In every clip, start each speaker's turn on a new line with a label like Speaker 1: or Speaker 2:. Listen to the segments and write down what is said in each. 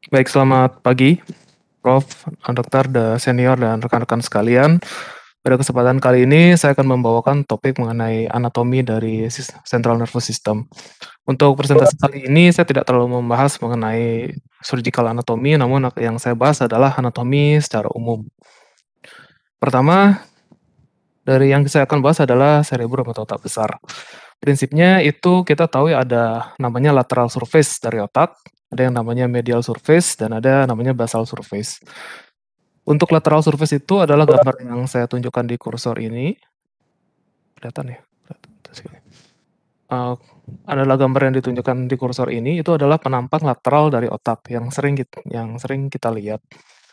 Speaker 1: Baik, selamat pagi, Prof, dokter, senior, dan rekan-rekan sekalian. Pada kesempatan kali ini, saya akan membawakan topik mengenai anatomi dari central nervous system. Untuk presentasi kali ini, saya tidak terlalu membahas mengenai surgical anatomy, namun yang saya bahas adalah anatomi secara umum. Pertama, dari yang saya akan bahas adalah cerebrum atau otak besar. Prinsipnya itu kita tahu ya ada namanya lateral surface dari otak, ada yang namanya medial surface, dan ada namanya basal surface. Untuk lateral surface itu adalah gambar yang saya tunjukkan di kursor ini. Kelihatan ya? Adalah gambar yang ditunjukkan di kursor ini, itu adalah penampang lateral dari otak yang sering kita lihat.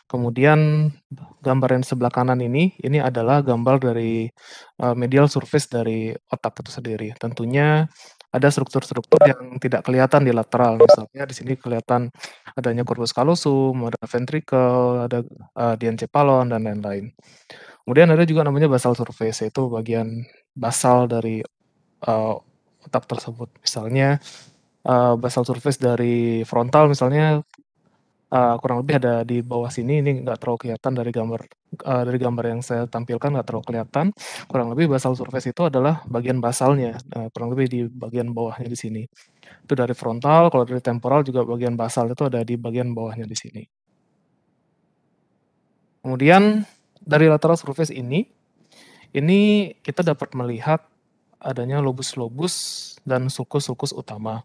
Speaker 1: Kemudian gambar yang sebelah kanan ini adalah gambar dari, medial surface dari otak itu sendiri. Tentunya ada struktur-struktur yang tidak kelihatan di lateral, misalnya di sini kelihatan adanya corpus callosum, ada ventricle, ada, diencephalon, dan lain-lain. Kemudian ada juga namanya basal surface, yaitu bagian basal dari, otak tersebut. Misalnya, basal surface dari frontal misalnya, kurang lebih ada di bawah sini, ini nggak terlalu kelihatan dari gambar yang saya tampilkan nggak terlalu kelihatan. Kurang lebih basal surface itu adalah bagian basalnya, kurang lebih di bagian bawahnya di sini. Itu dari frontal, kalau dari temporal juga bagian basal itu ada di bagian bawahnya di sini. Kemudian dari lateral surface ini kita dapat melihat adanya lobus-lobus dan sulcus-sulcus utama.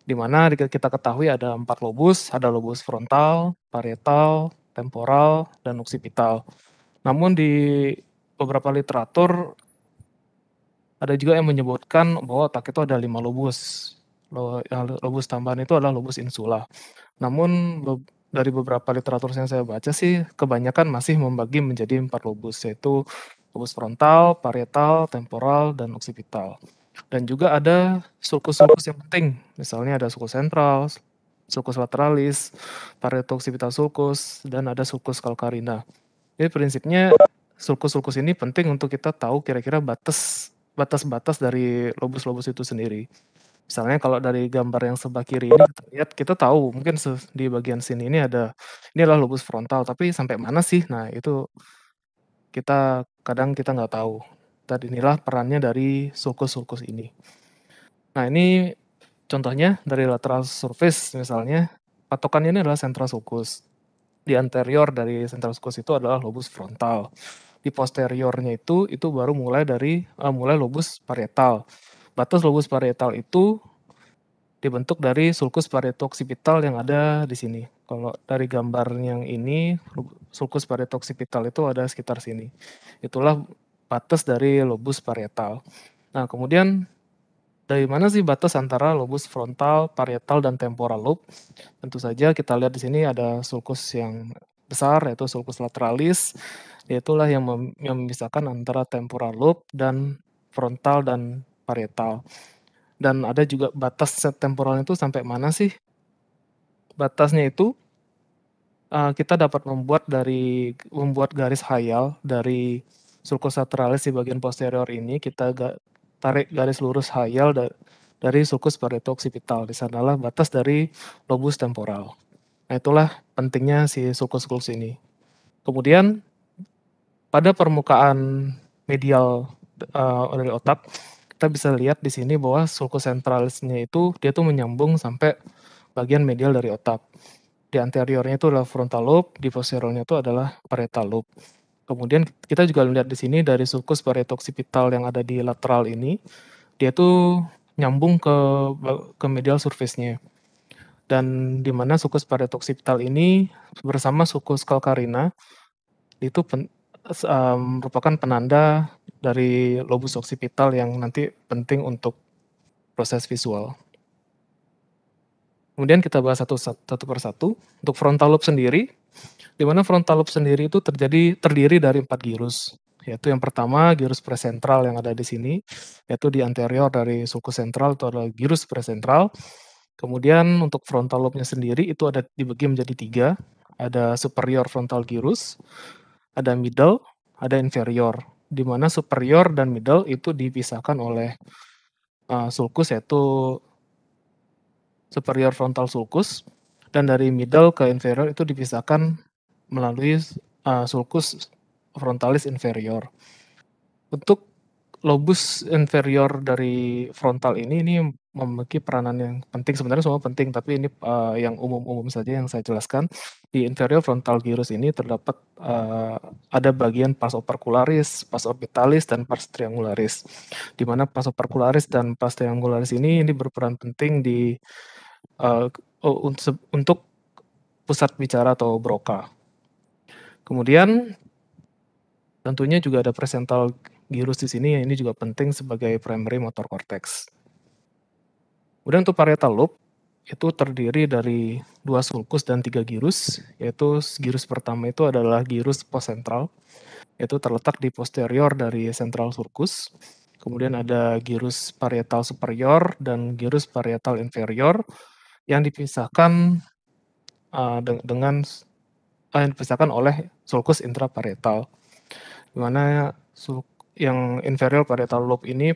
Speaker 1: Di mana kita ketahui ada 4 lobus, ada lobus frontal, parietal, temporal, dan occipital. Namun di beberapa literatur ada juga yang menyebutkan bahwa otak itu ada 5 lobus. Lobus tambahan itu adalah lobus insula. Namun dari beberapa literatur yang saya baca sih kebanyakan masih membagi menjadi 4 lobus, yaitu lobus frontal, parietal, temporal, dan occipital. Dan juga ada sulcus-sulcus yang penting, misalnya ada sulcus sentral, sulcus lateralis, parieto-occipital sulcus, dan ada sulcus calcarina. Jadi prinsipnya sulcus-sulcus ini penting untuk kita tahu kira-kira batas-batas dari lobus-lobus itu sendiri. Misalnya kalau dari gambar yang sebelah kiri ini kita lihat, kita tahu mungkin di bagian sini ini adalah lobus frontal, tapi sampai mana sih? Nah, itu kita nggak tahu. Dan inilah perannya dari sulcus-sulcus ini. Nah, ini contohnya dari lateral surface misalnya, patokannya ini adalah central sulcus. Di anterior dari central sulcus itu adalah lobus frontal. Di posteriornya itu baru mulai lobus parietal. Batas lobus parietal itu dibentuk dari sulcus parieto-occipital yang ada di sini. Kalau dari gambar yang ini, sulcus parieto-occipital itu ada sekitar sini. Itulah batas dari lobus parietal. Nah, kemudian dari mana sih batas antara lobus frontal, parietal, dan temporal lobe? Tentu saja kita lihat di sini ada sulcus yang besar, yaitu sulcus lateralis, yaitulah yang memisahkan antara temporal lobe dan frontal dan parietal. Dan ada juga batas set temporal itu sampai mana sih? Batasnya itu, kita dapat membuat garis khayal dari sulcus lateralis di bagian posterior ini, kita tarik garis lurus khayal dari sulcus parieto-occipital. Di sanalah batas dari lobus temporal. Nah, itulah pentingnya si sulcus-sulcus ini. Kemudian pada permukaan medial, dari otak, kita bisa lihat di sini bahwa sulcus centralisnya itu, dia tuh menyambung sampai bagian medial dari otak. Di anteriornya itu adalah frontal lobe, di posteriornya itu adalah parietal lobe. Kemudian kita juga lihat di sini dari sulcus parieto-occipital yang ada di lateral ini, dia tuh nyambung ke medial surface-nya. Dan di mana sulcus parieto-occipital ini bersama sulcus calcarina itu merupakan penanda dari lobus occipital yang nanti penting untuk proses visual. Kemudian kita bahas satu per satu. Untuk frontal lobe sendiri, di mana frontal lobe sendiri itu terdiri dari 4 gyrus, yaitu yang pertama gyrus presentral yang ada di sini, yaitu di anterior dari sulcus sentral itu adalah gyrus presentral. Kemudian untuk frontal lobe-nya sendiri itu dibagi menjadi 3, ada superior frontal gyrus, ada middle, ada inferior. Di mana superior dan middle itu dipisahkan oleh, sulcus yaitu superior frontal sulcus, dan dari middle ke inferior itu dipisahkan melalui sulcus frontalis inferior. Untuk lobus inferior dari frontal ini memiliki peranan yang penting, sebenarnya semua penting, tapi ini yang umum-umum saja yang saya jelaskan. Di inferior frontal gyrus ini terdapat ada bagian pars opercularis, pars orbitalis, dan pars triangularis. Di mana pars opercularis dan pars triangularis ini berperan penting di untuk pusat bicara atau broca. Kemudian tentunya juga ada presental gyrus di sini, ini juga penting sebagai primary motor cortex. Kemudian untuk parietal lobe itu terdiri dari 2 sulcus dan 3 gyrus, yaitu gyrus pertama itu adalah gyrus poscentral, yaitu terletak di posterior dari central sulcus. Kemudian ada gyrus parietal superior dan gyrus parietal inferior yang dipisahkan dipisahkan oleh sulcus intraparietal, di mana yang inferior parietal lobe ini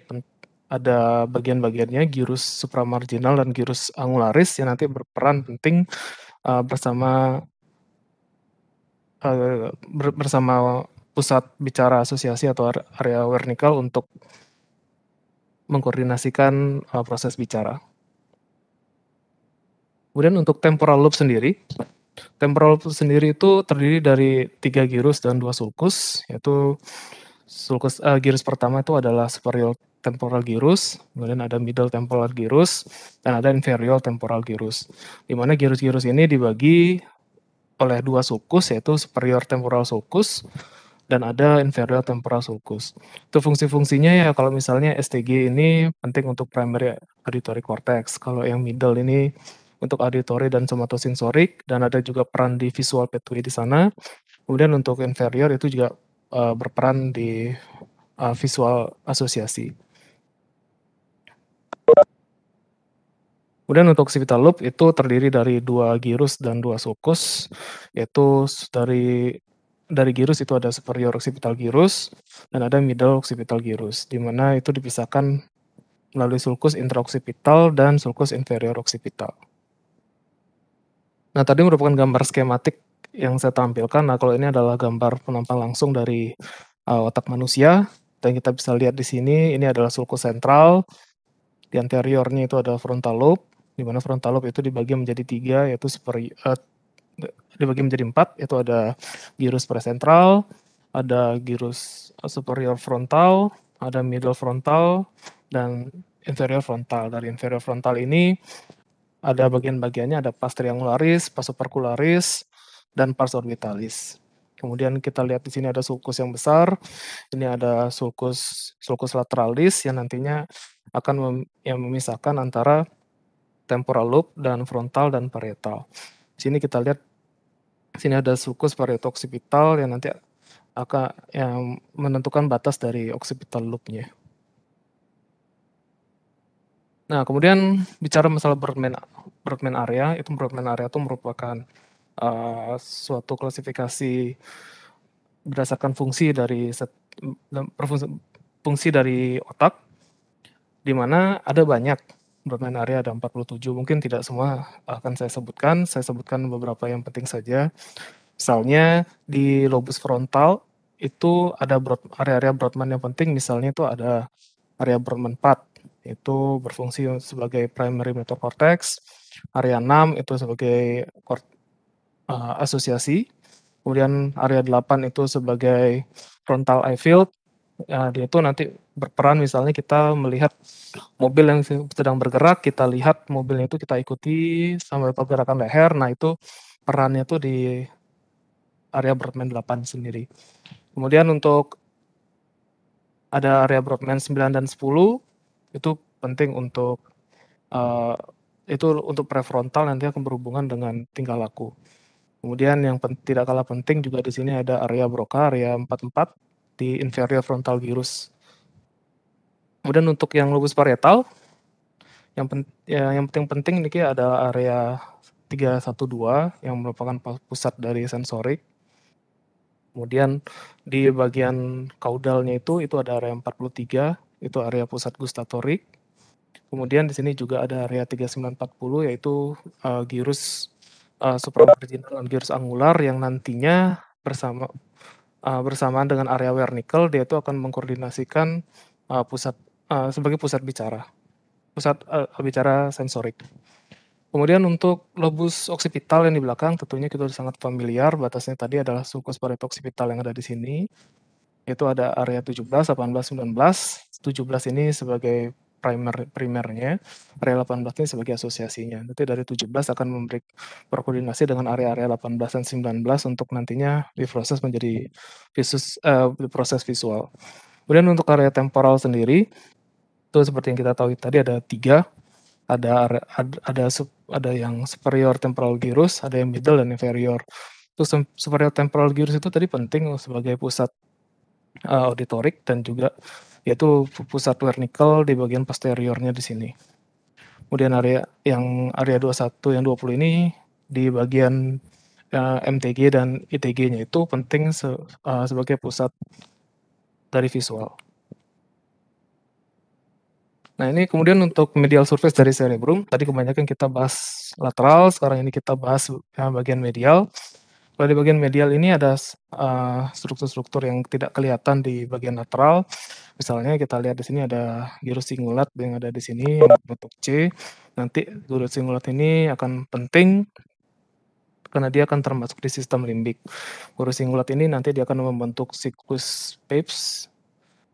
Speaker 1: ada bagian-bagiannya gyrus supramarginal dan gyrus angularis yang nanti berperan penting bersama pusat bicara asosiasi atau area wernickel untuk mengkoordinasikan proses bicara. Kemudian untuk temporal lobe sendiri itu terdiri dari 3 gyrus dan 2 sulcus, yaitu gyrus pertama itu adalah superior temporal gyrus, kemudian ada middle temporal gyrus, dan ada inferior temporal gyrus. Di mana gyrus-gyrus ini dibagi oleh 2 sulcus, yaitu superior temporal sulcus dan ada inferior temporal sulcus. Itu fungsi-fungsinya ya, kalau misalnya STG ini penting untuk primary auditory cortex, kalau yang middle ini untuk auditory dan somatosensorik, dan ada juga peran di visual pathway di sana. Kemudian untuk inferior itu juga berperan di visual asosiasi. Kemudian untuk occipital lobe itu terdiri dari 2 gyrus dan 2 sulcus, yaitu dari gyrus itu ada superior occipital gyrus dan ada middle occipital gyrus, di mana itu dipisahkan melalui sulcus intraoccipital dan sulcus inferior occipital. Nah, tadi merupakan gambar skematik yang saya tampilkan. Nah, kalau ini adalah gambar penampang langsung dari otak manusia, dan kita bisa lihat di sini, ini adalah sulcus sentral, di anteriornya itu ada frontal lobe, di mana frontal lobe itu dibagi menjadi 3, yaitu dibagi menjadi 4, yaitu ada gyrus presentral, ada gyrus superior frontal, ada middle frontal, dan inferior frontal. Dari inferior frontal ini ada bagian-bagiannya, ada pars triangularis, pars opercularis, dan pars orbitalis. Kemudian kita lihat di sini ada sulcus yang besar, ini ada sulcus lateralis yang nantinya akan memisahkan antara temporal lobe dan frontal dan parietal. Di sini kita lihat, di sini ada sulcus parieto-occipital yang nanti akan yang menentukan batas dari occipital lobe-nya. Nah, kemudian bicara masalah Brodmann area, itu merupakan suatu klasifikasi berdasarkan fungsi dari otak, di mana ada banyak Brodmann area, ada 47, mungkin tidak semua akan saya sebutkan beberapa yang penting saja. Misalnya di lobus frontal itu ada area-area Brodmann yang penting, misalnya itu ada area Brodmann 4, itu berfungsi sebagai primary motor cortex, area 6 itu sebagai asosiasi, kemudian area 8 itu sebagai frontal eye field, dia itu nanti berperan misalnya kita melihat mobil yang sedang bergerak, kita lihat mobilnya itu kita ikuti sampai pergerakan leher, nah itu perannya itu di area Brodmann 8 sendiri. Kemudian untuk ada area Brodmann 9 dan 10, itu penting untuk itu untuk prefrontal, nanti akan berhubungan dengan tingkah laku. Kemudian yang tidak kalah penting juga di sini ada area Broca, area 44 di inferior frontal gyrus. Kemudian untuk yang lobus parietal, yang penting ini ada area 312 yang merupakan pusat dari sensorik. Kemudian di bagian kaudalnya itu ada area 43, itu area pusat gustatorik. Kemudian di sini juga ada area 3940, yaitu gyrus supramarginal dan gyrus angular yang nantinya bersamaan dengan area wernickel, dia itu akan mengkoordinasikan, sebagai pusat bicara sensorik. Kemudian untuk lobus oksipital yang di belakang tentunya kita sudah sangat familiar, batasnya tadi adalah sulcus parieto-occipital yang ada di sini, yaitu ada area 17, 18, 19. 17 ini sebagai primernya, area 18 ini sebagai asosiasinya. Nanti dari 17 akan berkoordinasi dengan area-area 18 dan 19 untuk nantinya diproses menjadi proses visual. Kemudian untuk area temporal sendiri, itu seperti yang kita tahu tadi ada 3, ada yang superior temporal gyrus, ada yang middle dan inferior. Terus superior temporal gyrus itu tadi penting sebagai pusat auditorik dan juga yaitu pusat wernickel di bagian posteriornya di sini. Kemudian area 21 yang 20 ini di bagian MTG dan ITG-nya itu penting sebagai pusat dari visual. Nah, ini kemudian untuk medial surface dari cerebrum, tadi kebanyakan kita bahas lateral, sekarang ini kita bahas bagian medial. Kalau di bagian medial ini ada struktur-struktur yang tidak kelihatan di bagian lateral. Misalnya kita lihat di sini ada gyrus singulat yang ada di sini yang berbentuk C. Nanti gyrus singulat ini akan penting karena dia akan termasuk di sistem limbik. Gyrus singulat ini nanti dia akan membentuk siklus Pepys,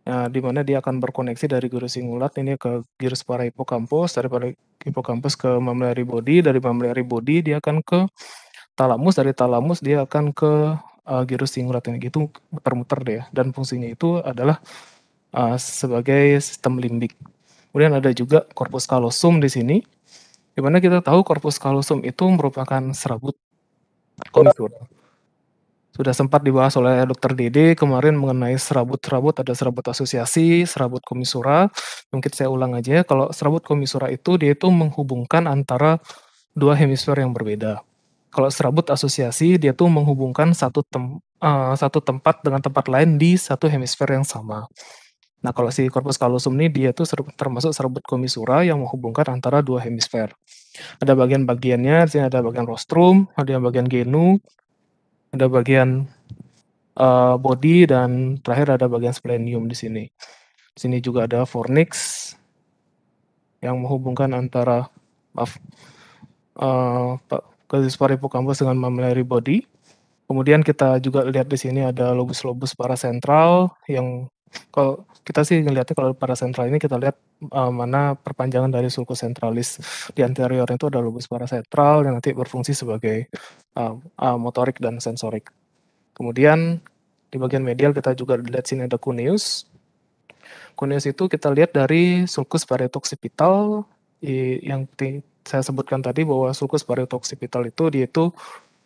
Speaker 1: di mana dia akan berkoneksi dari gyrus singulat ini ke gyrus para hippocampus, dari hippocampus ke mammillary body, dari mammillary body dia akan ke talamus, dari talamus dia akan ke gyrus singulat ini, gitu muter-muter deh, dan fungsinya itu adalah sebagai sistem limbik. Kemudian ada juga corpus callosum di sini, di mana kita tahu corpus callosum itu merupakan serabut komisura. Sudah sempat dibahas oleh Dr. Dede kemarin mengenai serabut-serabut, ada serabut asosiasi, serabut komisura. Mungkin saya ulang aja, kalau serabut komisura itu dia itu menghubungkan antara dua hemisfer yang berbeda. Kalau serabut asosiasi dia tuh menghubungkan satu tempat dengan tempat lain di satu hemisfer yang sama. Nah, kalau si corpus callosum ini dia tuh termasuk serabut komisura yang menghubungkan antara dua hemisfer. Ada bagian-bagiannya, di sini ada bagian rostrum, ada bagian genu, ada bagian body, dan terakhir ada bagian splenium di sini. Di sini juga ada fornix yang menghubungkan antara gyrus para hippocampus dengan mammillary body. Kemudian kita juga lihat di sini ada lobus-lobus parasentral yang kalau kita sih ngelihatnya kalau parasentral ini kita lihat mana perpanjangan dari sulcus centralis. Di anterior itu ada lobus parasentral yang nanti berfungsi sebagai motorik dan sensorik. Kemudian di bagian medial kita juga lihat sini ada cuneus. Cuneus itu kita lihat dari sulcus parieto-occipital yang saya sebutkan tadi bahwa sulcus parieto-occipital itu dia itu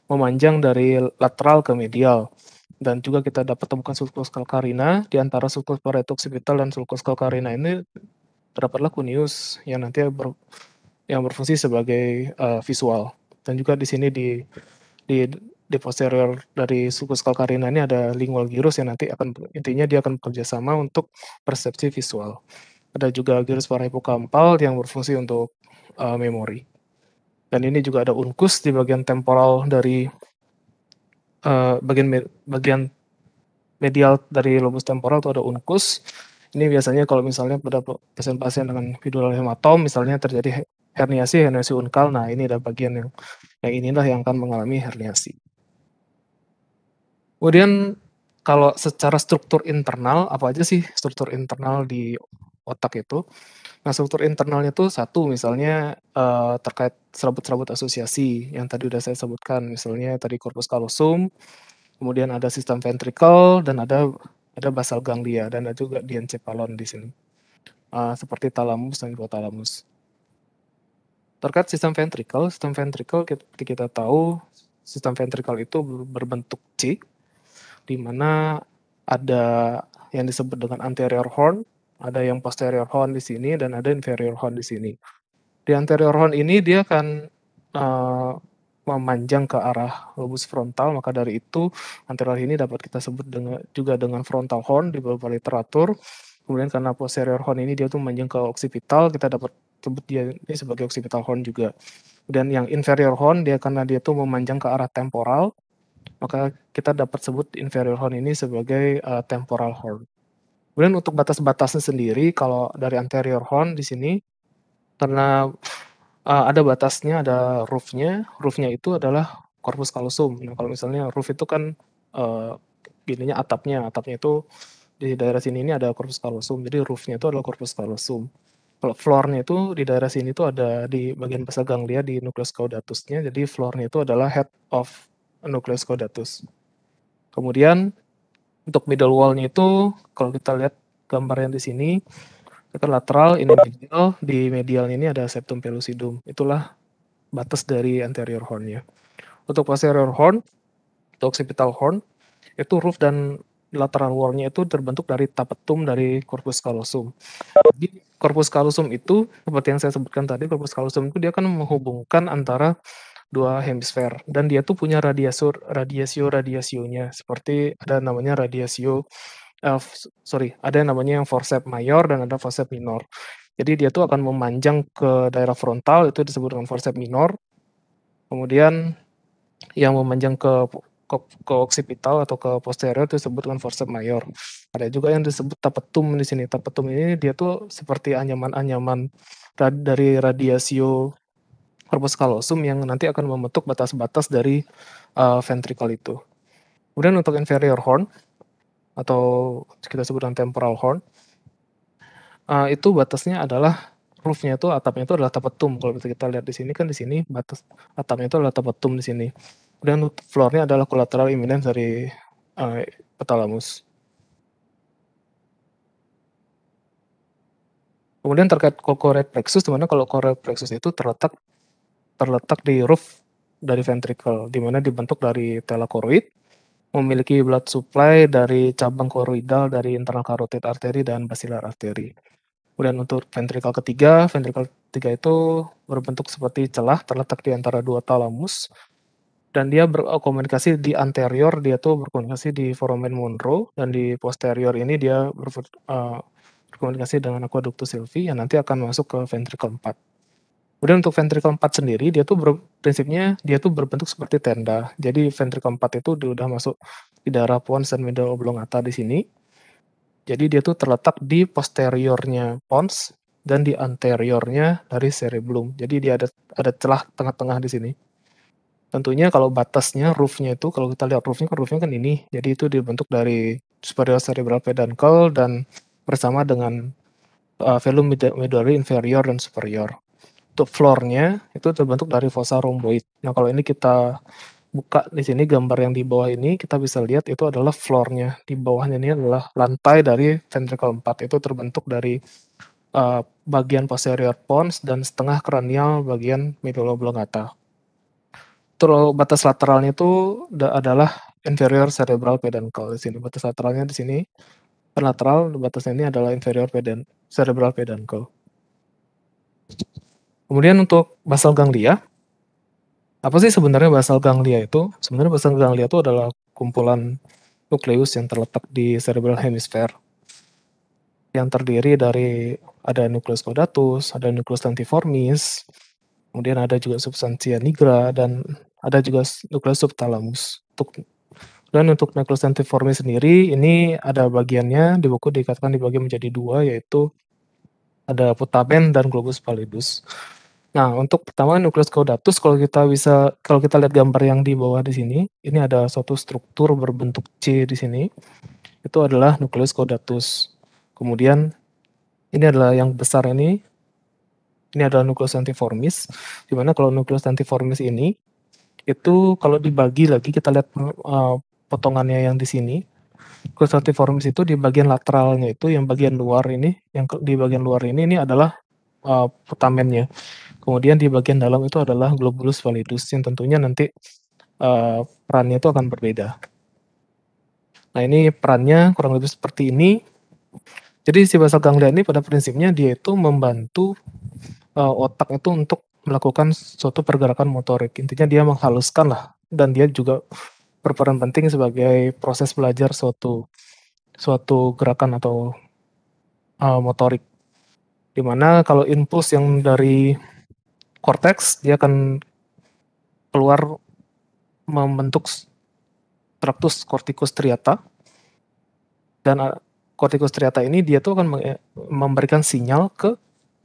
Speaker 1: memanjang dari lateral ke medial. Dan juga kita dapat temukan sulcus calcarina. Di antara sulcus parieto-occipital dan sulcus calcarina ini terdapatlah cuneus yang nanti yang berfungsi sebagai visual. Dan juga di sini di posterior dari sulcus calcarina ini ada lingual gyrus yang nanti intinya dia akan bekerja sama untuk persepsi visual. Ada juga gyrus parahippocampal yang berfungsi untuk memori. Dan ini juga ada uncus di bagian temporal dari bagian medial dari lobus temporal itu ada uncus. Ini biasanya kalau misalnya pada pasien-pasien dengan epidural hematom misalnya terjadi herniasi unkal, nah ini ada bagian yang inilah yang akan mengalami herniasi. Kemudian kalau secara struktur internal, apa aja sih struktur internal di otak itu? Nah, struktur internalnya tuh satu misalnya terkait serabut-serabut asosiasi yang tadi udah saya sebutkan, misalnya tadi corpus callosum, kemudian ada sistem ventricle, dan ada basal ganglia, dan ada juga diencephalon di sini. Seperti thalamus dan hipotalamus. Terkait sistem ventricle kita tahu sistem ventricle itu berbentuk C, di mana ada yang disebut dengan anterior horn, ada yang posterior horn di sini, dan ada inferior horn di sini. Di anterior horn ini dia akan memanjang ke arah lobus frontal, maka dari itu anterior ini dapat kita sebut juga dengan frontal horn di beberapa literatur. Kemudian karena posterior horn ini dia tuh memanjang ke occipital, kita dapat sebut dia ini sebagai occipital horn juga. Dan yang inferior horn dia karena dia tuh memanjang ke arah temporal, maka kita dapat sebut inferior horn ini sebagai temporal horn. Kemudian untuk batas-batasnya sendiri kalau dari anterior horn di sini karena ada batasnya, ada roof-nya. Roof-nya itu adalah corpus callosum. Nah, kalau misalnya roof itu kan eee, ininya atapnya itu di daerah sini ini ada corpus callosum, jadi roof-nya itu adalah corpus callosum. Kalau floor-nya itu di daerah sini tuh ada di bagian basal ganglia di nucleus caudatus-nya, jadi floor-nya itu adalah head of nucleus caudatus. Kemudian untuk middle wall-nya itu kalau kita lihat gambar yang di sini, itu lateral, ini medial, di medialnya ini ada septum pellucidum, itulah batas dari anterior horn-nya. Untuk posterior horn, atau occipital horn, itu roof dan lateral wall-nya itu terbentuk dari tapetum dari corpus callosum. Jadi corpus callosum itu seperti yang saya sebutkan tadi, corpus callosum itu dia kan menghubungkan antara dua hemisfer dan dia tuh punya radiatio-radiasionya seperti ada namanya ada yang namanya yang forceps mayor dan ada forceps minor. Jadi dia tuh akan memanjang ke daerah frontal itu disebut dengan forceps minor, kemudian yang memanjang ke occipital atau ke posterior itu disebut dengan forceps mayor. Ada juga yang disebut tapetum di sini. Tapetum ini dia tuh seperti anyaman-anyaman dari radiatio corpus callosum yang nanti akan membentuk batas-batas dari ventricle itu. Kemudian untuk inferior horn atau kita sebutkan temporal horn, itu batasnya adalah roof-nya itu atapnya itu adalah tapetum. Kalau kita lihat di sini kan di sini batas atapnya itu adalah tapetum di sini. Kemudian floor-nya adalah collateral imminence dari hypothalamus. Kemudian terkait cochlear plexus, di mana kalau cochlear plexus itu terletak di roof dari ventricle, di mana dibentuk dari tela choroid, memiliki blood supply dari cabang choroidal dari internal carotid artery dan basilar artery. Kemudian untuk ventricle ketiga itu berbentuk seperti celah terletak di antara dua thalamus dan dia berkomunikasi di anterior, dia tuh berkomunikasi di foramen Monro dan di posterior ini dia berkomunikasi dengan aqueductus sylvii yang nanti akan masuk ke ventricle 4. Kemudian untuk ventricle 4 sendiri dia tuh prinsipnya dia tuh berbentuk seperti tenda. Jadi ventricle 4 itu dia udah masuk di daerah pons dan middle oblongata di sini. Jadi dia tuh terletak di posteriornya pons dan di anteriornya dari cerebellum. Jadi dia ada celah tengah-tengah di sini. Tentunya kalau batasnya roof-nya itu kalau kita lihat roof-nya kan ini. Jadi itu dibentuk dari superior cerebral peduncle dan bersama dengan velum medullary inferior dan superior. Untuk floor-nya itu terbentuk dari fossa rhomboid. Nah, kalau ini kita buka di sini gambar yang di bawah ini kita bisa lihat itu adalah floor-nya. Di bawahnya ini adalah lantai dari ventricle 4. Itu terbentuk dari bagian posterior pons dan setengah kranial bagian middle oblongata. Terus batas lateralnya itu adalah inferior cerebral peduncle di sini. Batas lateralnya di sini lateral, batasnya ini adalah inferior cerebral peduncle. Kemudian untuk basal ganglia, apa sih sebenarnya basal ganglia itu? Sebenarnya basal ganglia itu adalah kumpulan nukleus yang terletak di cerebral hemisphere yang terdiri dari ada nucleus caudatus, ada nucleus lentiformis, kemudian ada juga substantia nigra dan ada juga nucleus subthalamus. Dan untuk nucleus lentiformis sendiri ini ada bagiannya di buku dikatakan dibagi menjadi dua yaitu ada putamen dan globus pallidus. Nah, untuk pertama nucleus caudatus kalau kita lihat gambar yang di bawah di sini, ini ada suatu struktur berbentuk C di sini. Itu adalah nucleus caudatus. Kemudian ini adalah yang besar ini adalah nucleus lentiformis, di mana kalau nucleus lentiformis ini itu kalau dibagi lagi kita lihat potongannya yang di sini. Nucleus lentiformis itu di bagian lateralnya itu yang bagian luar ini, yang di bagian luar ini adalah putamennya. Kemudian di bagian dalam itu adalah globulus pallidus yang tentunya nanti perannya itu akan berbeda. Nah, ini perannya kurang lebih seperti ini. Jadi si basal ganglia ini pada prinsipnya dia itu membantu otak itu untuk melakukan suatu pergerakan motorik. Intinya dia menghaluskan lah dan dia juga berperan penting sebagai proses belajar suatu gerakan atau motorik. Dimana kalau impuls yang dari korteks dia akan keluar membentuk tractus corticus striata, dan corticus striata ini dia tuh akan memberikan sinyal ke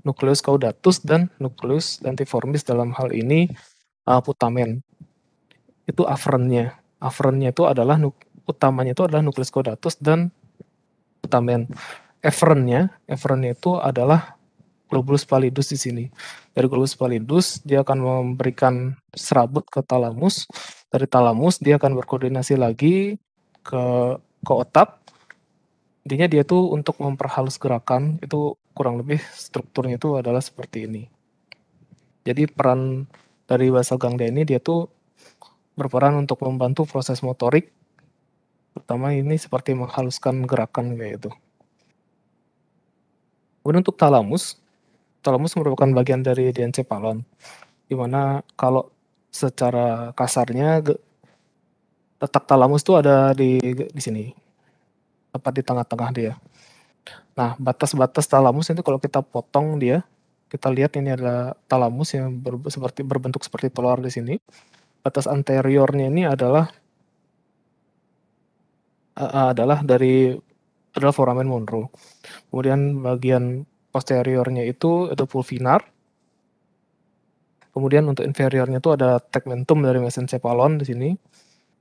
Speaker 1: nucleus caudatus dan nucleus lentiformis, dalam hal ini putamen. Itu afferentnya. Afferentnya itu adalah utamanya itu adalah nucleus caudatus dan putamen. Efferentnya itu adalah globulus pallidus di sini. Dari globulus pallidus dia akan memberikan serabut ke talamus. Dari talamus dia akan berkoordinasi lagi ke otak. Intinya dia tuh untuk memperhalus gerakan, itu kurang lebih strukturnya itu adalah seperti ini. Jadi peran dari basal ganglia ini dia tuh berperan untuk membantu proses motorik, terutama ini seperti menghaluskan gerakan kayak itu. Kemudian untuk talamus merupakan bagian dari diencephalon, di mana kalau secara kasarnya letak talamus itu ada di sini, tepat di tengah-tengah dia. Nah, batas-batas talamus itu kalau kita potong dia, kita lihat ini adalah talamus yang berbentuk seperti telur di sini. Batas anteriornya ini adalah foramen Monro. Kemudian bagian posteriornya itu pulvinar. Kemudian untuk inferiornya itu ada tegmentum dari mesencephalon di sini,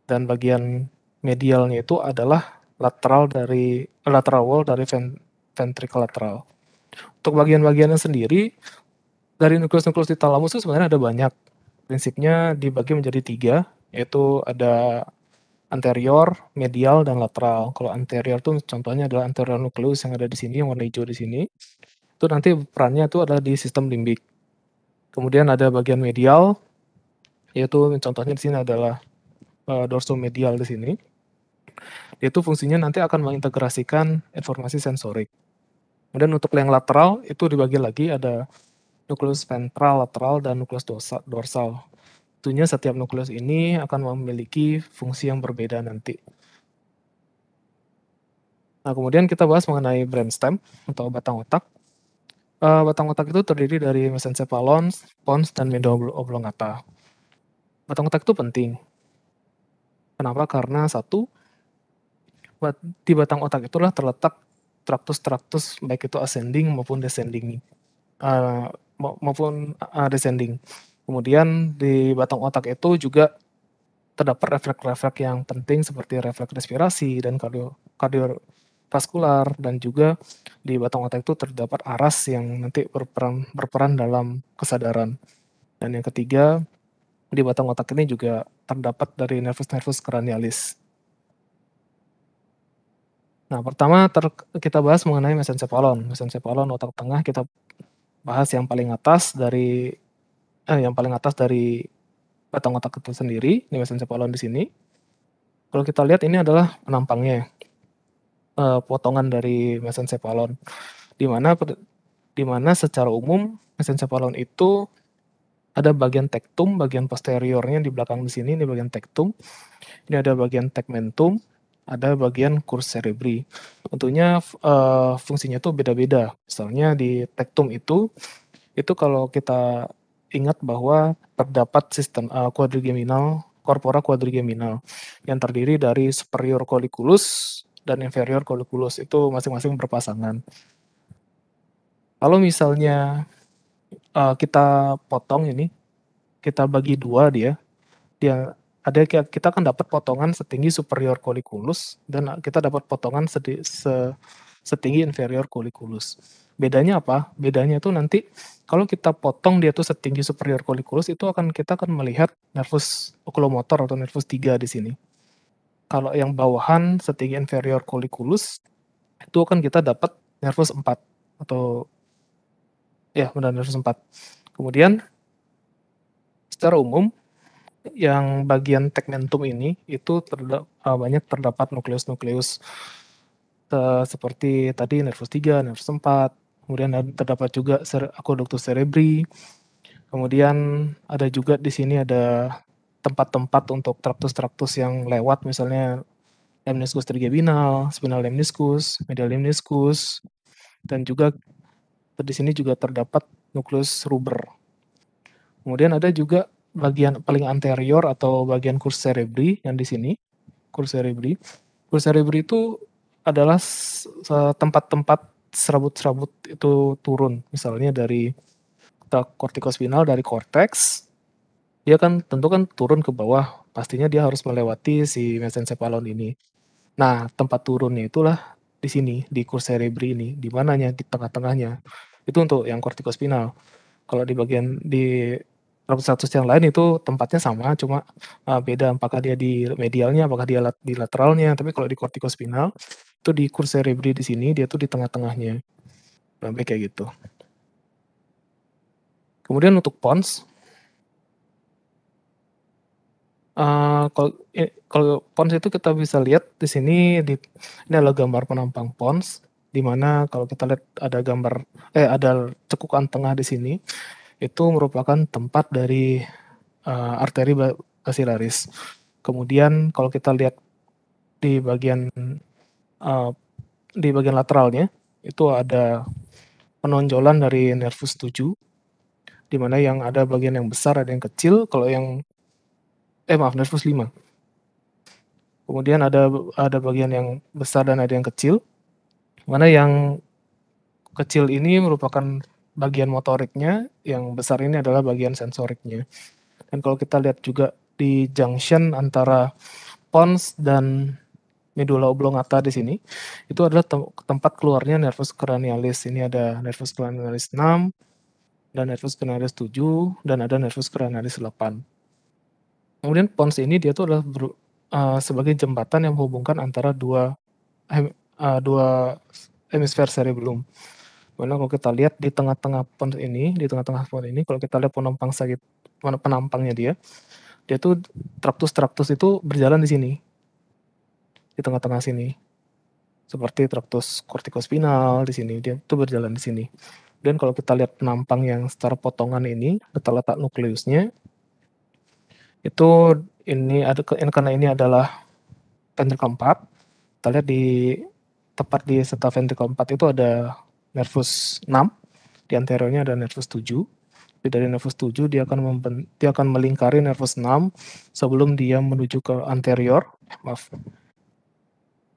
Speaker 1: dan bagian medialnya itu adalah lateral wall dari ventricle lateral. Untuk bagian-bagiannya sendiri, dari nukleus-nukleus di talamus itu sebenarnya ada banyak. Prinsipnya dibagi menjadi 3, yaitu ada anterior, medial, dan lateral. Kalau anterior itu contohnya adalah anterior nukleus yang ada di sini, yang warna hijau di sini. Itu nanti perannya itu adalah di sistem limbik. Kemudian ada bagian medial, yaitu contohnya di sini adalah dorsomedial di sini. Itu fungsinya nanti akan mengintegrasikan informasi sensorik. Kemudian untuk yang lateral itu dibagi lagi, ada nukleus ventral, lateral, dan nukleus dorsal. Tentunya setiap nukleus ini akan memiliki fungsi yang berbeda nanti. Nah, kemudian kita bahas mengenai brainstem atau batang otak. Batang otak itu terdiri dari mesencephalon, pons, dan medulla oblongata. Batang otak itu penting. Kenapa? Karena satu, di batang otak itulah terletak traktus baik itu ascending maupun descending. Kemudian di batang otak itu juga terdapat refleks-refleks yang penting seperti refleks respirasi dan kardiovaskular, dan juga di batang otak itu terdapat aras yang nanti berperan dalam kesadaran. Dan yang ketiga, di batang otak ini juga terdapat dari nervus cranialis. Nah, pertama kita bahas mengenai mesencephalon. Mesencephalon otak tengah kita bahas yang paling atas dari batang otak itu sendiri, ini mesencephalon di sini. Kalau kita lihat ini adalah penampangnya, potongan dari mesencephalon, di mana secara umum mesencephalon itu ada bagian tektum, bagian posteriornya di belakang di sini, ini bagian tektum. Ini ada bagian tegmentum, ada bagian curs cerebri. Tentunya fungsinya itu beda-beda. Misalnya di tektum itu kalau kita ingat bahwa terdapat sistem corpora quadrigeminal yang terdiri dari superior colliculus dan inferior colliculus, itu masing-masing berpasangan. Kalau misalnya kita potong ini, kita bagi dua dia kita akan dapat potongan setinggi superior colliculus dan kita dapat potongan setinggi inferior colliculus. Bedanya apa? Bedanya itu nanti kalau kita potong dia tuh setinggi superior colliculus, itu kita akan melihat nervus oculomotor atau nervus 3 di sini. Kalau yang bawahan setinggi inferior colliculus, itu akan kita dapat nervus 4 atau benar nervus 4. Kemudian secara umum yang bagian tegmentum ini itu banyak terdapat nukleus-nukleus seperti tadi nervus 3, nervus 4, kemudian terdapat juga aqueductus cerebri, kemudian ada juga di sini ada tempat-tempat untuk traktus-traktus yang lewat, misalnya lemniscus trigeminal, spinal lemniscus, medial lemniscus, dan juga di sini juga terdapat nukleus Ruber. Kemudian ada juga bagian paling anterior atau bagian curs cerebri yang di sini, curs cerebri. Curs cerebri itu adalah tempat-tempat serabut-serabut itu turun, misalnya dari otak kortikospinal, dari korteks, dia kan tentu kan turun ke bawah, pastinya dia harus melewati si mesencephalon ini. Nah, tempat turunnya itulah di sini, di curs cerebri ini, di mananya, di tengah-tengahnya. Itu untuk yang kortikospinal. Kalau di bagian di status yang lain itu tempatnya sama, cuma, beda apakah dia di medialnya, apakah dia di lateralnya. Tapi kalau di kortikospinal, itu di curs cerebri di sini, dia tuh di tengah-tengahnya. Lebih kayak gitu. Kemudian untuk pons, kalau pons itu kita bisa lihat di sini ini adalah gambar penampang pons, di mana kalau kita lihat ada cekukan tengah di sini, itu merupakan tempat dari, arteri basilaris. Kemudian kalau kita lihat di bagian, eee, di bagian lateralnya, itu ada penonjolan dari nervus 7, di mana yang ada bagian yang besar, ada yang kecil, maaf, nervus 5. Kemudian ada bagian yang besar dan ada yang kecil, mana yang kecil ini merupakan bagian motoriknya, yang besar ini adalah bagian sensoriknya. Dan kalau kita lihat juga di junction antara pons dan medulla oblongata di sini, itu adalah tempat keluarnya nervus cranialis. Ini ada nervus cranialis 6, dan nervus cranialis 7, dan ada nervus cranialis 8. Kemudian pons ini dia tuh adalah sebagai jembatan yang menghubungkan antara dua hemisfer cerebellum. Mana kalau kita lihat di tengah-tengah pons ini kalau kita lihat penampangnya dia tuh traktus itu berjalan di sini, di tengah-tengah sini. Seperti traktus kortikospinal di sini, dia tuh berjalan di sini. Dan kalau kita lihat penampang yang secara potongan ini, letak nukleusnya, itu karena ini adalah ventricle 4, kita lihat tepat di setelah ventricle 4 itu ada nervus 6, di anteriornya ada nervus 7. Dari nervus 7 dia akan melingkari nervus 6 sebelum dia menuju ke anterior, maaf.